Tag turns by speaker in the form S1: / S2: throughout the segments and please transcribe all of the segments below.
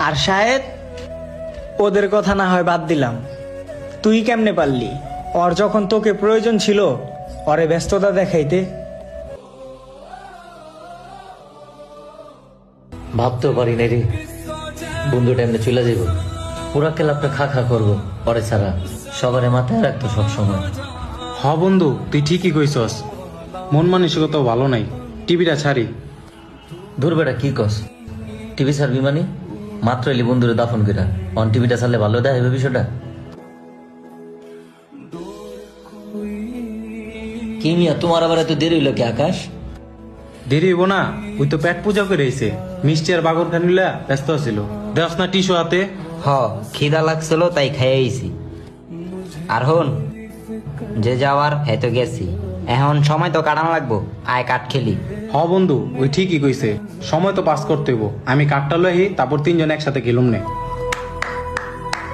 S1: আর শাহেদ, ওদের কথা না হয় বাদ দিলাম, তুই কেমনে পারলি ওর যখন তোকে প্রয়োজন ছিল ওরে ব্যস্ততা দেখাইতে?
S2: ভাবতেও পারি নাই রে বন্ধুটা এমনি চলে যাইব। পুরা ক্লাবটা খা খা করবো পরে ছাড়া সবারে মাথায় রাখতো সবসময়।
S3: হ বন্ধু, তুই ঠিকই কইছস, মন মানসিকতাও ভালো নাই, টিভিটা ছাড়ি।
S2: দূর বেটা কি কস, টিভি ছাড়বি মানে? মাত্র এলি বন্ধুরে দাফন কইরা অন টিভিটা ছাড়লে ভালো দেখাইবে বিষয়টা। কি মিয়া, তোমার আবার এত দেরি হইলো কি আকাশ?
S3: দেরি হইব না, ওই তো পেট পূজা করে আইছে, মিষ্টি আর বাগর খানিলা ব্যস্ত ছিল। দেখ না টিস্যু হাতে।
S4: হ, খিদা লাগছিল তাই খাই আইছি। আর হন, যে যাওয়ার হেতো গেছি, এখন সময় তো কাটানো লাগবো, আয় কাঠ খেলি।
S3: হ বন্ধু, ওই ঠিকই কইছে, সময় তো পাস করতে হইব। আমি কাঠটা লই, তারপর তিনজন একসাথে গেলুম নে।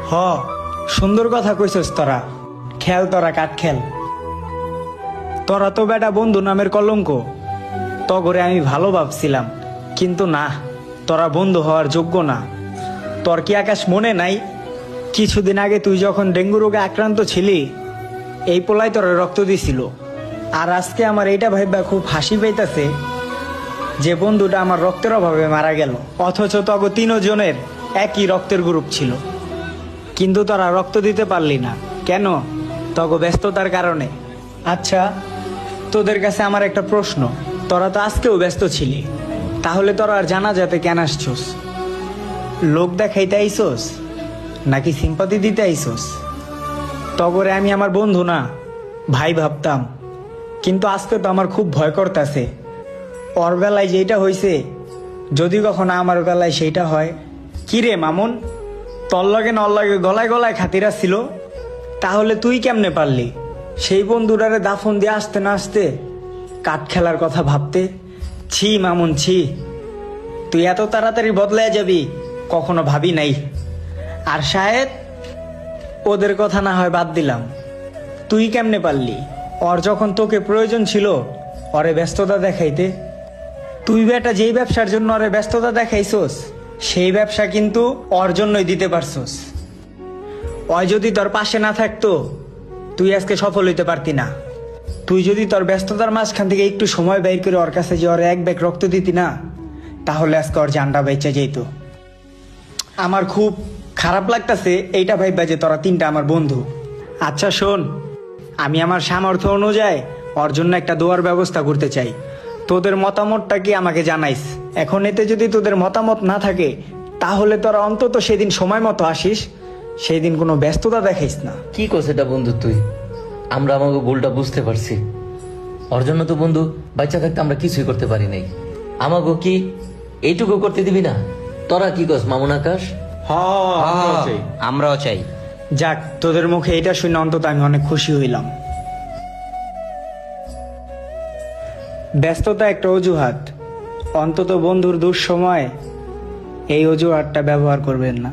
S1: হ, সুন্দর কথা কইছস তোরা। খেল তোরা, কাঠ খেল। তোরা তো বেটা বন্ধু নামের কলঙ্ক। তগরে আমি ভালো ভাবছিলাম, কিন্তু না, তোরা বন্ধু হওয়ার যোগ্য না। তোর কি আকাশ মনে নাই, কিছুদিন আগে তুই যখন ডেঙ্গু রোগে আক্রান্ত ছিলি, এই পোলাই তোর রক্ত দিছিল। আর আজকে আমার এইটা ভাইবা খুব হাসি পাইতাছে যে বন্ধুটা আমার রক্তের অভাবে মারা গেল, অথচ তগ তিনজনের একই রক্তের গ্রুপ ছিল। কিন্তু তোরা রক্ত দিতে পারলি না কেন? তগ ব্যস্ততার কারণে। আচ্ছা, তোদের কাছে আমার একটা প্রশ্ন, তোরা তো আজকেও ব্যস্ত ছিলি, তাহলে তোরা আর জানাজাতে কেন আসছস? লোক দেখাইতে আইসোস নাকি সিম্পাতি দিতে আইসোস? তগরে আমি আমার বন্ধু না, ভাই ভাবতাম, কিন্তু আজকে তো আমার খুব ভয় করতেছে। ওর বেলায় যেটা হয়েছে, যদি কখনো আমার বেলায় সেইটা হয়। কি রে মামুন, তোর লগে নর লগে গলায় গলায় খাতিরা ছিল, তাহলে তুই কেমনে পারলি সেই বন্ধুটারে দাফন দিয়ে আসতে না আসতে কাঠ খেলার কথা ভাবতে? ছি মামুন, ছি। তুই এত তাড়াতাড়ি বদলায় যাবি কখনো ভাবি নাই। আর শাহেদ, ওদের কথা না হয় বাদ দিলাম, তুই কেমনে পারলি ওর যখন তোকে প্রয়োজন ছিল ওরে ব্যস্ততা দেখাইতে? তুই বেটা যেই ব্যবসার জন্য ওরে ব্যস্ততা দেখাইছস, সেই ব্যবসা কিন্তু ওর জন্যই দিতে পারছস। ওই যদি তোর পাশে না থাকতো তুই আজকে সফল হইতে পারতি না। তুই যদি তোর ব্যস্ততার মাঝখান থেকে একটু সময় বের করে ওর কাছে যে ওর এক ব্যাগ রক্ত দিতি না, তাহলে আজকে ওর জানটা বেঁচে যেত। আমার খুব খারাপ লাগতেছে এইটা ভাইবা যে তোরা তিনটা আমার বন্ধু। আচ্ছা শোন, আমি আমার সামর্থ্য অনুযায়ী ওর জন্য একটা দোয়ার ব্যবস্থা করতে চাই। তোদের মতামতটা কি আমাকে জানাইস। এখন এতে যদি তোদের মতামত না থাকে, তাহলে তোরা অন্তত সেদিন সময় মতো আসিস, সেই দিন কোনো ব্যস্ততা দেখাইস না।
S2: কি কস এটা বন্ধু তুই? আমরা আমাকে ভুলটা বুঝতে পারছি। ওর জন্য তো বন্ধু বাচ্চা থাকতে আমরা কিছুই করতে পারি নাই। আমাকে কি এইটুকু করতে দিবি না? তোরা কি কস মামুন আকাশ?
S3: হ, আমরাও চাই।
S4: আমরাও চাই।
S1: যাক, তোদের মুখে এটা শুনে অন্তত আমি অনেক খুশি হইলাম। ব্যস্ততা একটা অজুহাত, অন্তত বন্ধুর দুঃসময় এই অজুহাতটা ব্যবহার করবেন না।